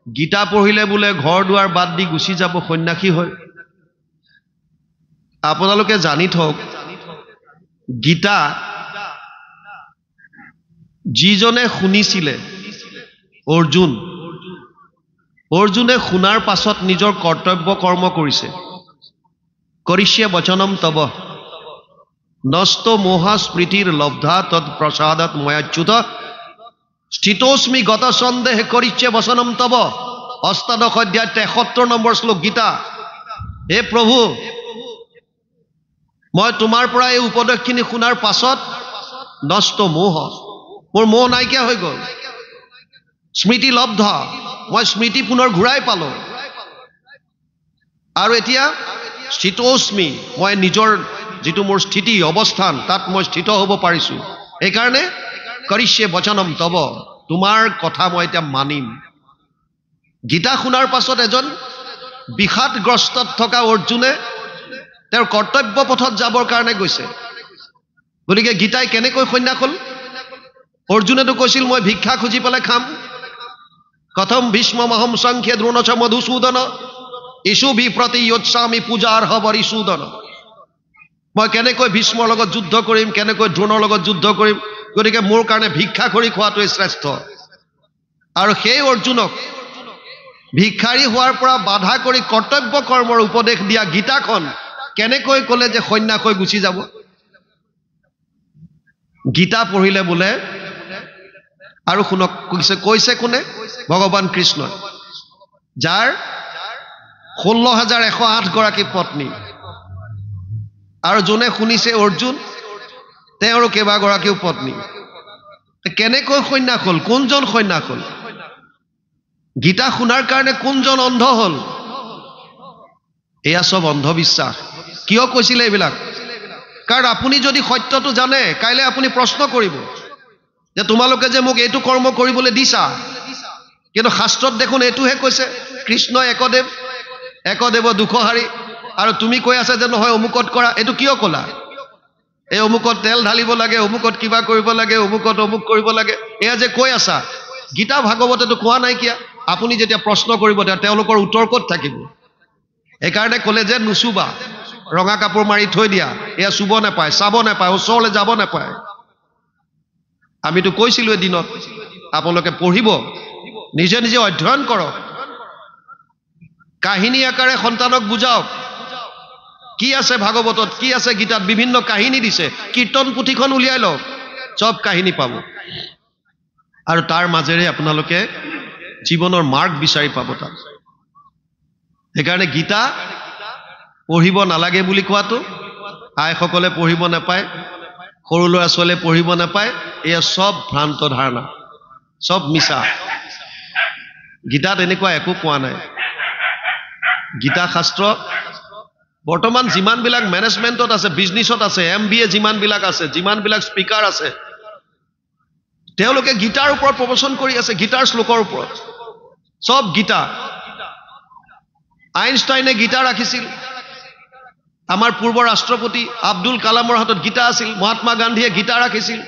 গীতা পঢ়িলে বোলে ঘৰ দুৱাৰ বাদ দি গুচি যাব সন্ন্যাসী হয় আপোনালোকে জানি থওক গীতা যিজনে শুনিছিলে অৰ্জুনে শুনাৰ পাছত নিজৰ কৰ্তব্য কৰ্ম কৰিছে কৰিষ্যে বচনম তব নষ্ট মোহা স্মৃতিৰ লব্ধা তৎ প্ৰসাদত ময়াচ্যুত স্থিতোস্মি গত সন্দেহ কৰিষ্যে বচনম তব অষ্টাদশ অধ্যায় 73 নম্বৰ শ্লোক গীতা হে প্ৰভু মই তোমাৰ পৰা এই উপদেশখিনি শুনাৰ পাছত নষ্ট মোহ মোৰ মোহ নাইকিয়া হৈ গ'ল স্মৃতি লব্ধ মই স্মৃতি পুনৰ ঘূৰাই পালো আৰু এতিয়া স্থিতোস্মি মই নিজৰ যিটো মোৰ স্থিতি অৱস্থান তাত মই স্থিত হ'ব পাৰিছো এই কাৰণে কৰিষ্যে বচনম তব তোমাৰ কথা মই এতিয়া মানিম গীতা শুনাৰ পাছত এজন বিষাদগ্ৰস্তত থকা অৰ্জুনে তেওঁৰ কৰ্তব্য পথত যাবৰ কাৰণে গৈছে গতিকে গীতাই কেনেকৈ সন্ন্যাস হ'ল অৰ্জুনেতো কৈছিল মই ভিক্ষা খুজি পেলাই খাম কথম ভীষ্মমহম সংখ্যে দ্ৰোণ চ মধুসূদন ইছু বিপ্ৰতি য়োৎসামি পূজাৰ হবৰিসূদন মই কেনেকৈ ভীষ্মৰ লগত যুদ্ধ কৰিম কেনেকৈ দ্ৰোণৰ লগত যুদ্ধ কৰিম গতিকে মোৰ কাৰণে ভিক্ষা কৰি খোৱাটোৱে শ্ৰেষ্ঠ আৰু সেই অৰ্জুনক ভিক্ষাৰী হোৱাৰ পৰা বাধা কৰি কৰ্তব্য কৰ্মৰ উপদেশ দিয়া গীতাখন কেনেকৈ ক'লে যে সন্ন্যাস হৈ গুচি যাব গীতা পঢ়িলে বোলে আৰু শুনক কৈছে কোনে ভগৱান কৃষ্ণ যাৰ 16,108 গৰাকী পত্নী আৰু যোনে শুনিছে অৰ্জুন তেওঁৰ কেইবাগৰাকীও পত্নী কেনেকৈ সন্ন্যাস হ'ল কোনজন সন্ন্যাস হ'ল গীতা শুনাৰ কাৰণে কোনজন অন্ধ হ'ল এয়া সব অন্ধবিশ্বাস কিয় কৈছিলে এইবিলাক কাৰণ আপুনি যদি সত্যটো জানে কাইলে আপুনি প্ৰশ্ন কৰিব যে তোমালোকে যে মোক এইটো কৰ্ম কৰিবলৈ দিছা কিন্তু শাস্ত্ৰত দেখোন এইটোহে কৈছে কৃষ্ণ একদেৱ দুখহাৰী আৰু তুমি কৈ আছা যে নহয় অমুকত কৰা এইটো কিয় ক'লা এই অমুকত তেল ঢালিব লাগে অমুকত কিবা কৰিব লাগে অমুকত অমুক কৰিব লাগে এয়া যে কৈ আছা গীতা ভাগৱতেতো কোৱা নাই কিয়া আপুনি যেতিয়া প্ৰশ্ন কৰিব তেওঁলোকৰ উত্তৰ ক'ত থাকিব এইকাৰণে ক'লে যে নুচুবা ৰঙা কাপোৰ মাৰি থৈ দিয়া এয়া চুব নাপায় চাব নাপায় ওচৰলৈ যাব নাপায় আমিতো কৈছিলো এদিনত আপোনালোকে পঢ়িব নিজে নিজে অধ্যয়ন কৰক কাহিনী আকাৰে সন্তানক বুজাওক কি আছে ভাগৱতত কি আছে গীতাত বিভিন্ন কাহিনী দিছে কীৰ্তন পুথিখন উলিয়াই লওক সব কাহিনী পাব আৰু তাৰ মাজেৰে আপোনালোকে জীৱনৰ মাৰ্গ বিচাৰি পাব তাত সেইকাৰণে গীতা পঢ়িব নালাগে বুলি কোৱাটো আইসকলে পঢ়িব নাপায় সৰু ল'ৰা ছোৱালীয়ে পঢ়িব নাপায় এয়া সব ভ্ৰান্ত ধাৰণা সব মিছা গীতাত এনেকুৱা একো কোৱা নাই গীতা শাস্ত্ৰ বৰ্তমান যিমানবিলাক মেনেজমেণ্টত আছে বিজনেছত আছে MBA যিমানবিলাক আছে যিমানবিলাক স্পিকাৰ আছে তেওঁলোকে গীতাৰ ওপৰত প্ৰবচন কৰি আছে গীতাৰ শ্লোকৰ ওপৰত সব গীতা আইনষ্টাইনে গীতা ৰাখিছিল আমাৰ পূৰ্ব ৰাষ্ট্ৰপতি আব্দুল কালামৰ হাতত গীতা আছিল মহাত্মা গান্ধীয়ে গীতা ৰাখিছিল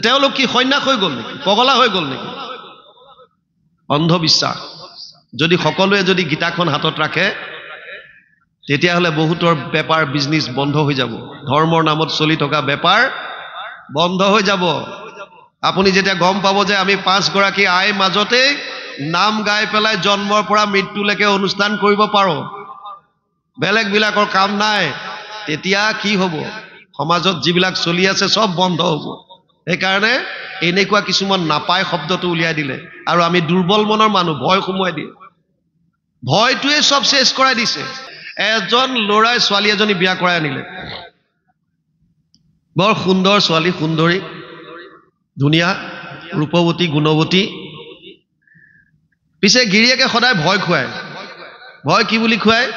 তেওঁলোক কি সন্ন্যাস হৈ গ'ল নেকি পগলা হৈ গ'ল নেকি অন্ধবিশ্বাস যদি সকলোৱে যদি গীতাখন হাতত ৰাখে তেতিয়াহ'লে বহুতৰ বেপাৰ বিজনেছ বন্ধ হৈ যাব ধৰ্মৰ নামত চলি থকা বেপাৰ বন্ধ হৈ যাব আপুনি যেতিয়া গম পাব যে আমি 5 গৰাকী আই মাজতে নাম গাই পেলাই জন্মৰ পৰা মৃত্যুলৈকে অনুষ্ঠান কৰিব পাৰো বেলেগ বিলাকৰ কাম নাই তেতিয়া কি হ'ব সমাজত যিবিলাক চলি আছে সব বন্ধ হ'ব সেইকাৰণে এনেকুৱা কিছুমান নাপায় শব্দটো উলিয়াই দিলে আৰু আমি দুৰ্বল মনৰ মানুহ ভয় সোমোৱাই দিয়ে ভয়টোৱে সব শেষ কৰাই দিছে এজন ল'ৰাই ছোৱালী এজনী বিয়া কৰাই আনিলে বৰ সুন্দৰ ছোৱালী সুন্দৰী ধুনীয়া ৰূপৱতী গুণৱতী পিছে গিৰিয়েকে সদায় ভয় খুৱায় ভয় কি বুলি খুৱায়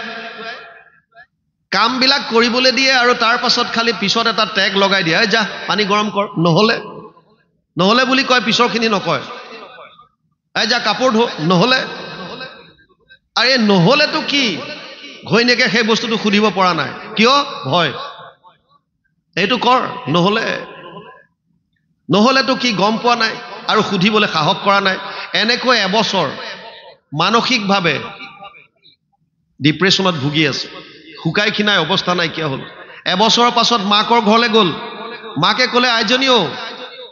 কামবিলাক কৰিবলৈ দিয়ে আৰু তাৰ পাছত খালি পিছত এটা টেগ লগাই দিয়ে যা পানী গৰম কৰ নহলে বুলি কয় পিছৰখিনি নকয় যা কাপোৰ ধো নহলে আৰে নহলেতো কি ঘৈণীয়েকে সেই বস্তুটো সুধিব পৰা নাই কিয় ভয় এইটো কৰ নহলেতো কি গম পোৱা নাই আৰু সুধিবলৈ সাহস কৰা নাই এনেকৈ এবছৰ মানসিকভাৱে ডিপ্ৰেশ্যনত ভুগি আছে, শুকাই খিনাই অৱস্থা নাইকিয়া হ'ল। এবছৰৰ পাছত মাকৰ ঘৰলৈ গ'ল। মাকে ক'লে, আইজনীও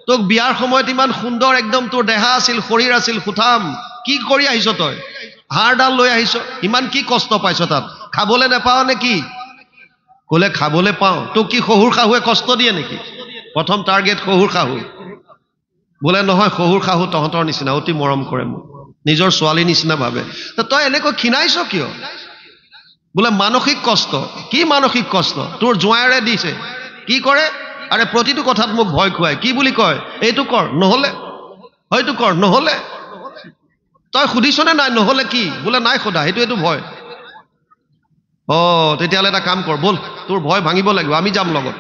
তোক বিয়াৰ সময়ত ইমান সুন্দৰ একদম তোৰ দেহা আছিল, শৰীৰ আছিল, সুঠাম, কি কৰি আহিছ তই? হাড়ডাল লৈ আহিছ, ইমান কি কষ্ট পাইছ তাত? খাবলৈ নেপাৱ নে কি? ক'লে, খাবলৈ পাওঁ। তোক কি শহুৰ শাহুৱে কষ্ট দিয়ে নেকি? প্ৰথম টাৰ্গেট শহুৰ শাহু। বোলে নহয়, শহুৰ শাহু তহঁতৰ নিচিনা, অতি মৰম কৰে মোক, নিজৰ ছোৱালী নিচিনা ভাবে। তই এনেকৈ ক্ষীণাইছ কিয়? বোলে মানসিক কষ্ট। কি মানসিক কষ্ট? তোৰ জোঁৱায়েৰে দিছে। কি কৰে? আৰে প্ৰতিটো কথাত মোক ভয় খুৱায়। কি বুলি কয়? এইটো কৰ, নহ'লে হয়তো কৰ, নহ'লে। তই সুধিছনে নাই নহ'লে কি? বোলে নাই সোধা, এইটো ভয়। তেতিয়াহ'লে এটা কাম কৰ, ব'ল, তোৰ ভয় ভাঙিব লাগিব, আমি যাম লগত।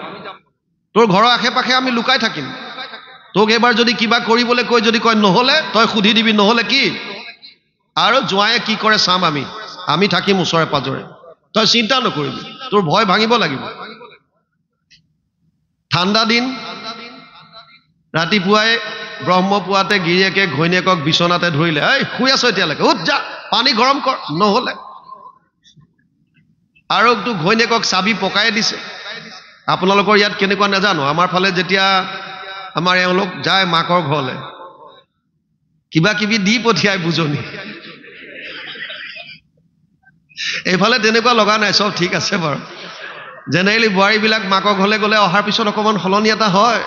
তোৰ ঘৰৰ আশে পাশে আমি লুকাই থাকিম। তোক এইবাৰ যদি কিবা কৰিবলৈ কৈ যদি কয় নহ'লে, তই সুধি দিবি নহ'লে কি, আৰু জোঁৱায়ে কি কৰে চাম আমি থাকিম ওচৰে পাজৰে। তই চিন্তা নকৰিবি, তোৰ ভয় ভাঙিব লাগিব। ঠাণ্ডা দিন, ৰাতিপুৱাই ব্ৰহ্মপুৱাতে গিৰিয়েকে ঘৈণীয়েকক বিচনাতে ধৰিলে, এই শুই আছ এতিয়ালৈকে, উঠ যা, পানী গৰম কৰ, নহ'লে। আৰু তোৰ ঘৈণীয়েকক চাবি পকাই দিছে। আপোনালোকৰ ইয়াত কেনেকুৱা নাজানো, আমাৰ ফালে যেতিয়া আমাৰ এওঁলোক যায় মাকৰ ঘৰলৈ, কিবা কিবি দি পঠিয়াই বুজনি। এইফালে তেনেকুৱা লগা নাই, চব ঠিক আছে বাৰু। জেনেৰেলি বোৱাৰীবিলাক মাকৰ ঘৰলৈ গ'লে অহাৰ পিছত অকণমান সলনি এটা হয়।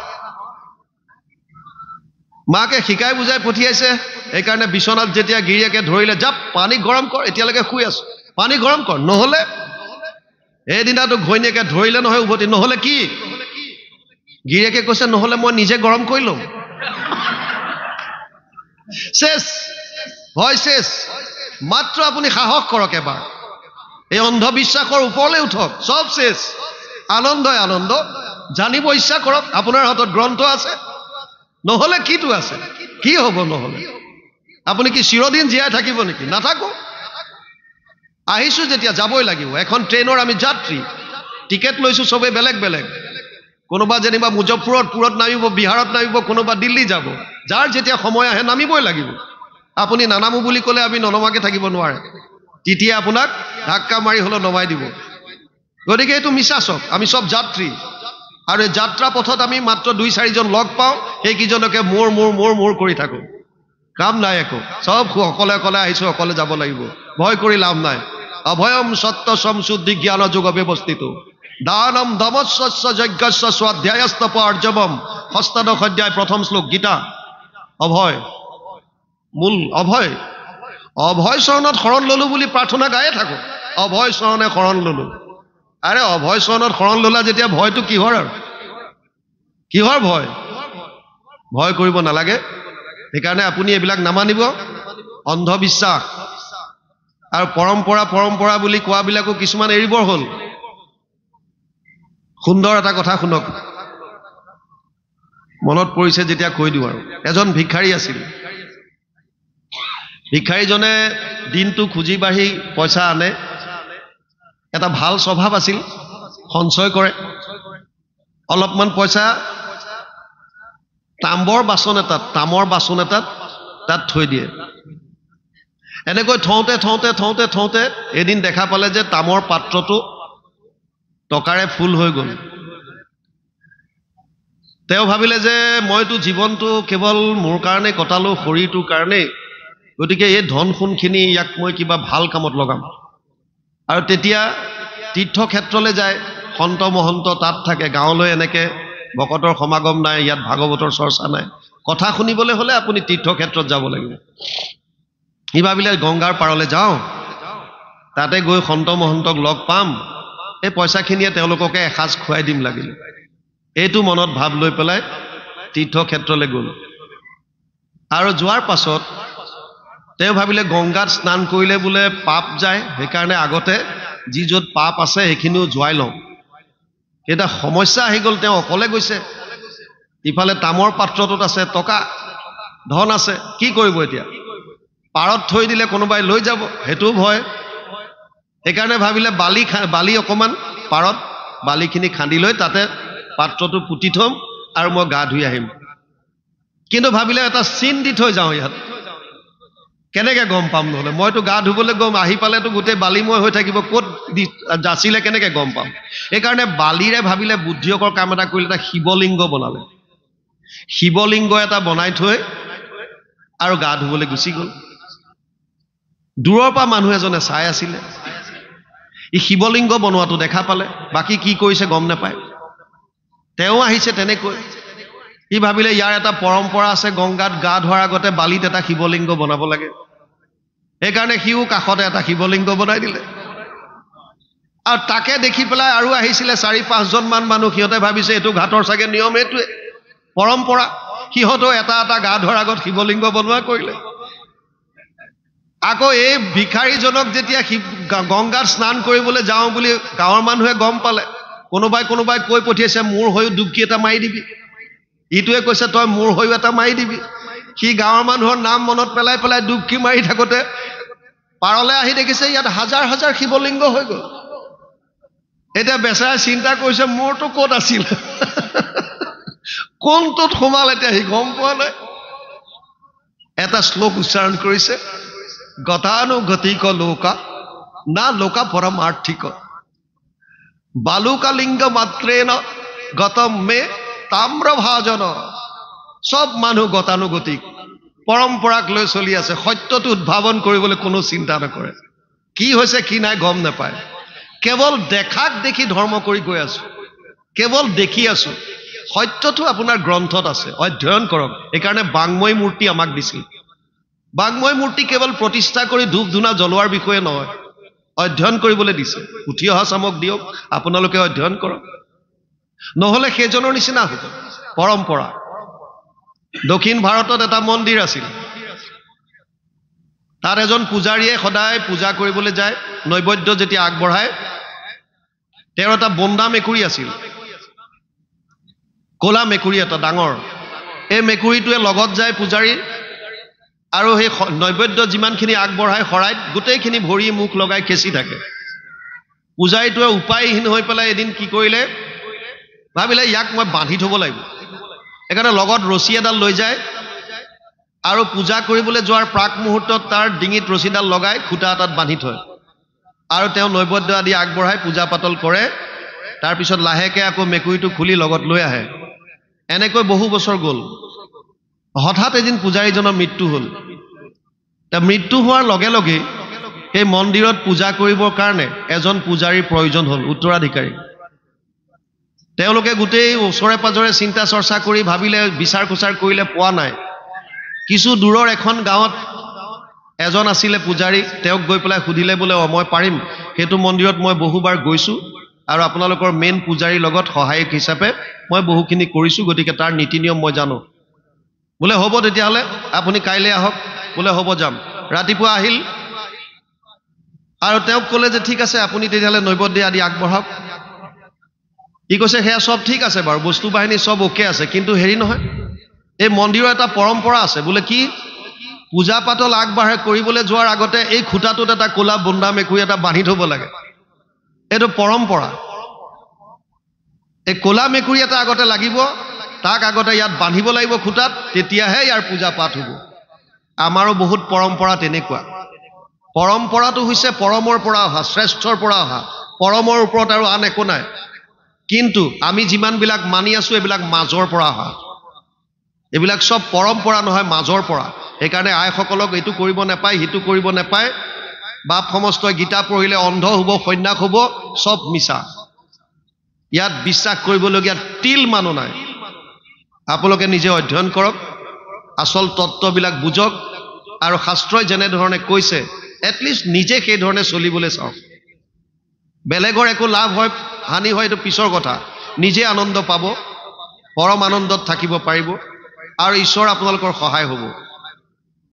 মাকে শিকাই বুজাই পঠিয়াইছে, সেইকাৰণে বিচনাত যেতিয়া গিৰিয়েকে ধৰিলে, জাপ, পানী গৰম কৰ, এতিয়ালৈকে শুই আছো, পানী গৰম কৰ, নহ'লে। এইদিনাটো ঘৈণীয়েকে ধৰিলে নহয় উভতি, নহ'লে কি? গিৰিয়েকে কৈছে, নহ'লে মই নিজে গৰম কৰি লম। চেছ, ভয় চেছ। মাত্ৰ আপুনি সাহস কৰক এবাৰ, এই অন্ধবিশ্বাসৰ ওপৰলৈ উঠক, চব চেছ। আনন্দই আনন্দ, জানিব ইচ্ছা কৰক, আপোনাৰ হাতত গ্ৰন্থ আছে। নহ'লে কিটো আছে? কি হ'ব নহ'লে? আপুনি কি চিৰদিন জীয়াই থাকিব নেকি? নাথাকো। আহিছো যেতিয়া যাবই লাগিব। এখন ট্ৰেইনৰ আমি যাত্ৰী, টিকেট লৈছো চবেই বেলেগ বেলেগ। কোনোবা যেনিবা মুজফ্ফৰপুৰত নামিব, বিহাৰত নামিব, কোনোবা দিল্লী যাব। যাৰ যেতিয়া সময় আহে নামিবই লাগিব। আপুনি নানামো বুলি ক'লে আমি ননমাকে থাকিব নোৱাৰে, তেতিয়া আপোনাক ধাক্কা মাৰি হ'লেও নমাই দিব। গতিকে এইটো মিছা চব, আমি চব যাত্ৰী। আৰু এই যাত্ৰা পথত আমি মাত্ৰ 2-4জন লগ পাওঁ, সেইকেইজনকে মোৰ কৰি থাকো। কাম নাই একো, চব অকলে অকলে আহিছো, অকলে যাব লাগিব, ভয় কৰি লাভ নাই। অভয়ম সত্য সমশুদ্ধি জ্ঞান যোগ ব্যৱস্থিত দানম দমস্য যজ্ঞস্য স্বাধ্যায়স্তপ আৰ্জবম। ষষ্ঠদশ অধ্যায় প্ৰথম শ্লোক গীতা। অভয়, মূল অভয়। অভয় চৰণত শৰণ ললো বুলি প্ৰাৰ্থনা গায়ে থাকো, অভয় চৰণে শৰণ ললো। আৰে অভয় চৰণত শৰণ ললা যেতিয়া ভয়টো কিহৰ? আৰু কিহৰ ভয়? ভয় কৰিব নালাগে। সেইকাৰণে আপুনি এইবিলাক নামানিব, অন্ধবিশ্বাস আৰু পৰম্পৰা বুলি কোৱাবিলাকো কিছুমান এৰিবৰ হ'ল। সুন্দৰ এটা কথা শুনক, মনত পৰিছে যেতিয়া কৈ দিওঁ আৰু। এজন ভিক্ষাৰী আছিল। ভিক্ষাৰীজনে দিনটো খুজি বাঢ়ি পইচা আনে। এটা ভাল স্বভাৱ আছিল, সঞ্চয় কৰে। অলপমান পইচা তামৰ বাচন এটাত তাত থৈ দিয়ে। এনেকৈ থওঁতে এদিন দেখা পালে যে তামৰ পাত্ৰটো টকাৰে ফুল হৈ গ'ল। তেওঁ ভাবিলে যে মইতো জীৱনটো কেৱল মোৰ কাৰণে কটালো, শৰীৰটোৰ কাৰণেই, গতিকে এই ধন সোণখিনি ইয়াক মই কিবা ভাল কামত লগাম। আৰু তেতিয়া তীৰ্থক্ষেত্ৰলৈ যায়, সন্ত মহন্ত তাত থাকে। গাঁৱলৈ এনেকে ভকতৰ সমাগম নাই, ইয়াত ভাগৱতৰ চৰ্চা নাই। কথা শুনিবলৈ হ'লে আপুনি তীৰ্থক্ষেত্ৰত যাব লাগিব। সি ভাবিলে গংগাৰ পাৰলৈ যাওঁ, তাতে গৈ সন্ত মহন্তক লগ পাম, এই পইচাখিনিয়ে তেওঁলোককে এসাঁজ খুৱাই দিম লাগিলে। এইটো মনত ভাৱ লৈ পেলাই তীৰ্থক্ষেত্ৰলৈ গ'ল। আৰু যোৱাৰ পাছত তেওঁ ভাবিলে গংগাত স্নান কৰিলে বোলে পাপ যায়, সেইকাৰণে আগতে যি য'ত পাপ আছে সেইখিনিও যোৱাই লওঁ। এটা সমস্যা আহি গ'ল, তেওঁ অকলে গৈছে, ইফালে তামৰ পাত্ৰটোত আছে টকা, ধন আছে, কি কৰিব এতিয়া? পাৰত থৈ দিলে কোনোবাই লৈ যাব, সেইটোও ভয়। সেইকাৰণে ভাবিলে বালি অকণমান পাৰত বালিখিনি খান্দি লৈ তাতে পাত্ৰটো পুতি থম আৰু মই গা ধুই আহিম। কিন্তু ভাবিলে এটা চিন দি থৈ যাওঁ ইয়াত, কেনেকৈ গম পাম? নহ'লে মইতো গা ধুবলৈ গম আহি পালেতো গোটেই বালিময় হৈ থাকিব, ক'ত যাচিলে কেনেকৈ গম পাম? সেইকাৰণে বালিৰে ভাবিলে বুদ্ধিয়কৰ কাম এটা কৰিলে, এটা শিৱলিংগ বনালে। শিৱলিংগ এটা বনাই থৈ আৰু গা ধুবলৈ গুচি গ'ল। দূৰৰ পৰা মানুহ এজনে চাই আছিলে, ই শিৱলিংগ বনোৱাটো দেখা পালে, বাকী কি কৰিছে গম নাপায়। তেওঁ আহিছে তেনেকৈ, ই ভাবিলে ইয়াৰ এটা পৰম্পৰা আছে, গংগাত গা ধোৱাৰ আগতে বালিত এটা শিৱলিংগ বনাব লাগে। সেইকাৰণে সিও কাষতে এটা শিৱলিংগ বনাই দিলে। আৰু তাকে দেখি পেলাই আৰু আহিছিলে 4-5জন মান মানুহ। সিহঁতে ভাবিছে এইটো ঘাটৰ চাগে নিয়ম, এইটোৱে পৰম্পৰা। সিহঁতেও এটা এটা গা ধোৱাৰ আগত শিৱলিংগ বনোৱা কৰিলে। আকৌ এই ভিখাৰীজনক যেতিয়া গংগাত স্নান কৰিবলৈ যাওঁ বুলি গাঁৱৰ মানুহে গম পালে, কোনোবাই কৈ পঠিয়াইছে মোৰ হৈও ডুবকি এটা মাৰি দিবি। ইটোৱে কৈছে তই মোৰ হৈও এটা মাৰি দিবি। সি গাঁৱৰ মানুহৰ নাম মনত পেলাই পেলাই ডুবকি মাৰি থাকোঁতে পাৰলৈ আহি দেখিছে ইয়াত হাজাৰ হাজাৰ শিৱলিংগ হৈ গ'ল। এতিয়া বেচাৰাই চিন্তা কৰিছে মোৰতো ক'ত আছিল, কোনটোত সোমাল এতিয়া সি গম পোৱা নাই। এটা শ্লোক উচ্চাৰণ কৰিছে, গতানুগতিক লোকা না লোকা পৰমাৰ্থিক বালুকালিংগ মাত্ৰেন গতম মে তাম্ৰভাজন। চব মানুহ গতানুগতিক, পৰম্পৰাক লৈ চলি আছে, সত্যটো উদ্ভাৱন কৰিবলৈ কোনো চিন্তা নকৰে। কি হৈছে কি নাই গম নাপায়, কেৱল দেখাক দেখি ধৰ্ম কৰি গৈ আছো, কেৱল দেখি আছো। সত্যটো আপোনাৰ গ্ৰন্থত আছে, অধ্যয়ন কৰক। সেইকাৰণে বাংময় মূৰ্তি আমাক দিছিল। বাংময় মূৰ্তি কেৱল প্ৰতিষ্ঠা কৰি ধূপ ধূনা জ্বলোৱাৰ বিষয়ে নহয়, অধ্যয়ন কৰিবলৈ দিছে। উঠি অহা চামক দিয়ক, আপোনালোকে অধ্যয়ন কৰক, নহ'লে সেইজনৰ নিচিনা হ'ব পৰম্পৰা। দক্ষিণ ভাৰতত এটা মন্দিৰ আছিল, তাত এজন পূজাৰীয়ে সদায় পূজা কৰিবলৈ যায়। নৈবেদ্য যেতিয়া আগবঢ়ায়, তেওঁৰ এটা বন্দা মেকুৰী আছিল, ক'লা মেকুৰী এটা ডাঙৰ। এই মেকুৰীটোৱে লগত যায় পূজাৰীৰ, আৰু সেই নৈবেদ্য যিমানখিনি আগবঢ়ায় শৰাইত গোটেইখিনি ভৰি মুখ লগাই খেচি থাকে। পূজাৰীটোৱে উপায়হীন হৈ পেলাই এদিন কি কৰিলে, ভাবিলে ইয়াক মই বান্ধি থ'ব লাগিব। সেইকাৰণে লগত ৰছী এডাল লৈ যায় আৰু পূজা কৰিবলৈ যোৱাৰ প্ৰাক মুহূৰ্তত তাৰ ডিঙিত ৰছীডাল লগাই খুটা এটাত বান্ধি থয়, আৰু তেওঁ নৈবেদ্য আদি আগবঢ়াই পূজা পাতল কৰে। তাৰপিছত লাহেকৈ আকৌ মেকুৰীটো খুলি লগত লৈ আহে। এনেকৈ বহু বছৰ গ'ল। হঠাৎ এদিন পূজাৰীজনৰ মৃত্যু হ'ল। মৃত্যু হোৱাৰ লগে লগে সেই মন্দিৰত পূজা কৰিবৰ কাৰণে এজন পূজাৰীৰ প্ৰয়োজন হ'ল, উত্তৰাধিকাৰী। তেওঁলোকে গোটেই ওচৰে পাজৰে চিন্তা চৰ্চা কৰি ভাবিলে, বিচাৰ খোচাৰ কৰিলে, পোৱা নাই। কিছু দূৰৰ এখন গাঁৱত এজন আছিলে পূজাৰী, তেওঁক গৈ পেলাই সুধিলে, বোলে মই পাৰিম, সেইটো মন্দিৰত মই বহুবাৰ গৈছোঁ আৰু আপোনালোকৰ মেইন পূজাৰীৰ লগত সহায়ক হিচাপে মই বহুখিনি কৰিছোঁ, গতিকে তাৰ নীতি নিয়ম মই জানো। বোলে হ'ব তেতিয়াহ'লে আপুনি কাইলৈ আহক। বোলে হ'ব যাম। ৰাতিপুৱা আহিল আৰু তেওঁক ক'লে যে ঠিক আছে আপুনি তেতিয়াহ'লে নৈবেদ্য আদি আগবঢ়াওক। ই কৈছে সেয়া চব ঠিক আছে বাৰু, বস্তু বাহিনী চব অ'কে আছে, কিন্তু হেৰি নহয়, এই মন্দিৰৰ এটা পৰম্পৰা আছে। বোলে কি? পূজা পাতল আগবাঢ়ে কৰিবলৈ যোৱাৰ আগতে এই খুঁটাটোত এটা ক'লা বন্দা মেকুৰী এটা বান্ধি থ'ব লাগে, এইটো পৰম্পৰা। এই ক'লা মেকুৰী এটা আগতে লাগিব, তাক আগতে ইয়াত বান্ধিব লাগিব খুঁটাত, তেতিয়াহে ইয়াৰ পূজা পাঠ হ'ব। আমাৰো বহুত পৰম্পৰা তেনেকুৱা। পৰম্পৰাটো হৈছে পৰমৰ পৰা অহা, শ্ৰেষ্ঠৰ পৰা অহা, পৰমৰ ওপৰত আৰু আন একো নাই। কিন্তু আমি যিমানবিলাক মানি আছোঁ এইবিলাক মাজৰ পৰা অহা, এইবিলাক চব পৰম্পৰা নহয়, মাজৰ পৰা। সেইকাৰণে আইসকলক এইটো কৰিব নাপায়, সিটো কৰিব নাপায়, বাপ সমস্তই গীতা পঢ়িলে অন্ধ হ'ব, সন্যাস হ'ব, চব মিছা। ইয়াত বিশ্বাস কৰিবলগীয়া তিল মানুহ নাই। আপোনালোকে নিজে অধ্যয়ন কৰক, আচল তত্ত্ববিলাক বুজক, আৰু শাস্ত্ৰই যেনেধৰণে কৈছে এটলিষ্ট নিজে সেইধৰণে চলিবলৈ চাওক। বেলেগৰ একো লাভ হয় হানি হয় এইটো পিছৰ কথা, নিজে আনন্দ পাব, পৰম আনন্দত থাকিব পাৰিব, আৰু ঈশ্বৰ আপোনালোকৰ সহায় হ'ব।